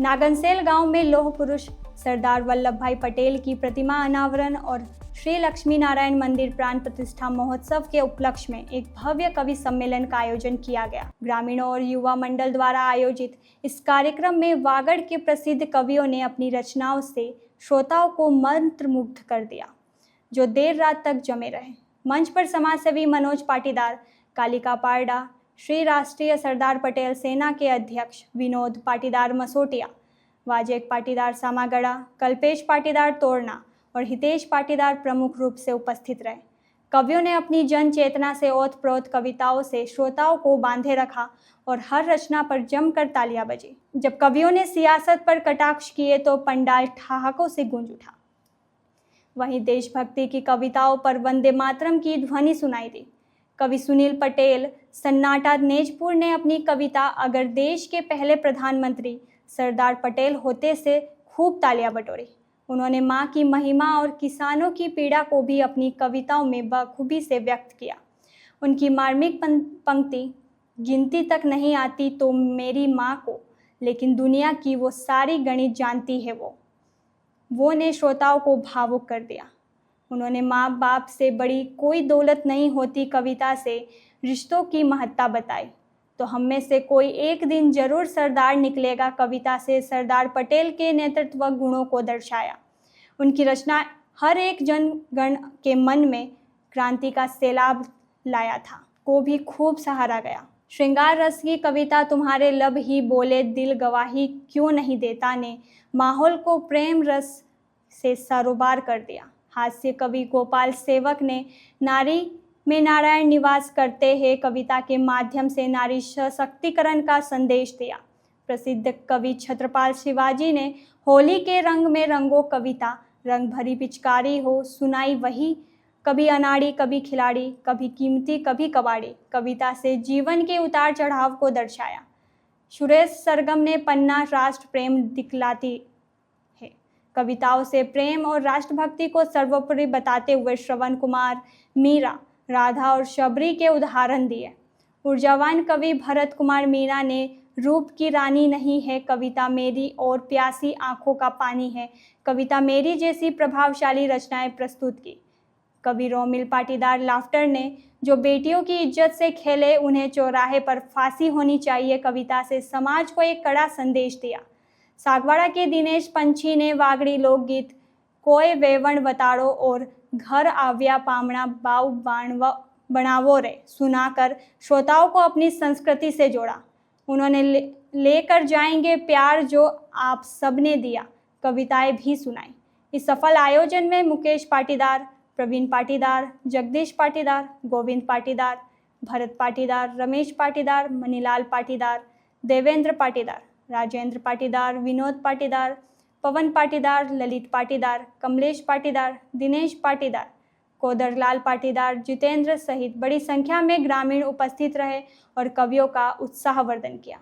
नागनसेल गांव में लौह पुरुष सरदार वल्लभ भाई पटेल की प्रतिमा अनावरण और श्री लक्ष्मी नारायण मंदिर प्राण प्रतिष्ठा महोत्सव के उपलक्ष्य में एक भव्य कवि सम्मेलन का आयोजन किया गया। ग्रामीणों और युवा मंडल द्वारा आयोजित इस कार्यक्रम में वागड़ के प्रसिद्ध कवियों ने अपनी रचनाओं से श्रोताओं को मंत्रमुग्ध कर दिया, जो देर रात तक जमे रहे। मंच पर समाजसेवी मनोज पाटीदार, कालिका पारडा, श्री राष्ट्रीय सरदार पटेल सेना के अध्यक्ष विनोद पाटीदार मसोटिया, वाजेक पाटीदार सामागड़ा, कल्पेश पाटीदार तोरना और हितेश पाटीदार प्रमुख रूप से उपस्थित रहे। कवियों ने अपनी जन चेतना से ओतप्रोत कविताओं से श्रोताओं को बांधे रखा और हर रचना पर जमकर तालियां बजी। जब कवियों ने सियासत पर कटाक्ष किए तो पंडाल ठहाकों से गूंज उठा। वहीं देशभक्ति की कविताओं पर वंदे मातरम की ध्वनि सुनाई दी। कवि सुनील पटेल सन्नाटा नेजपुर ने अपनी कविता अगर देश के पहले प्रधानमंत्री सरदार पटेल होते से खूब तालियां बटोरी। उन्होंने माँ की महिमा और किसानों की पीड़ा को भी अपनी कविताओं में बखूबी से व्यक्त किया। उनकी मार्मिक पंक्ति, गिनती तक नहीं आती तो मेरी माँ को, लेकिन दुनिया की वो सारी गणित जानती है वो ने श्रोताओं को भावुक कर दिया। उन्होंने माँ बाप से बड़ी कोई दौलत नहीं होती कविता से रिश्तों की महत्ता बताई। तो हम में से कोई एक दिन जरूर सरदार निकलेगा कविता से सरदार पटेल के नेतृत्व गुणों को दर्शाया। उनकी रचना हर एक जनगण के मन में क्रांति का सैलाब लाया था को भी खूब सहारा गया। श्रृंगार रस की कविता तुम्हारे लब ही बोले दिल गवाही क्यों नहीं देता ने माहौल को प्रेम रस से सरोबार कर दिया। हास्य कवि गोपाल सेवक ने नारी में नारायण निवास करते हैं कविता के माध्यम से नारी सशक्तिकरण का संदेश दिया। प्रसिद्ध कवि छत्रपाल शिवाजी ने होली के रंग में रंगो कविता, रंग भरी पिचकारी हो सुनाई वही, कभी अनाड़ी कभी खिलाड़ी, कभी कीमती कभी कबाड़ी, कविता से जीवन के उतार चढ़ाव को दर्शाया। सुरेश सरगम ने पन्ना राष्ट्र प्रेम दिखलाती है कविताओं से प्रेम और राष्ट्रभक्ति को सर्वोपरि बताते हुए श्रवण कुमार, मीरा, राधा और शबरी के उदाहरण दिए। ऊर्जावान कवि भरत कुमार मीना ने रूप की रानी नहीं है कविता मेरी और प्यासी आंखों का पानी है कविता मेरी जैसी प्रभावशाली रचनाएं प्रस्तुत की। कवि रोमिल पाटीदार लाफ्टर ने जो बेटियों की इज्जत से खेले उन्हें चौराहे पर फांसी होनी चाहिए कविता से समाज को एक कड़ा संदेश दिया। सागवाड़ा के दिनेश पंछी ने वागड़ी लोकगीत कोय वेवण वताड़ो और घर आव्या पामणा बाव बनावो रे सुनाकर श्रोताओं को अपनी संस्कृति से जोड़ा। उन्होंने लेकर जाएंगे प्यार जो आप सबने दिया कविताएं भी सुनाई। इस सफल आयोजन में मुकेश पाटीदार, प्रवीण पाटीदार, जगदीश पाटीदार, गोविंद पाटीदार, भरत पाटीदार, रमेश पाटीदार, मनीलाल पाटीदार, देवेंद्र पाटीदार, राजेंद्र पाटीदार, विनोद पाटीदार, पवन पाटीदार, ललित पाटीदार, कमलेश पाटीदार, दिनेश पाटीदार, कोदरलाल पाटीदार, जितेंद्र सहित बड़ी संख्या में ग्रामीण उपस्थित रहे और कवियों का उत्साहवर्धन किया।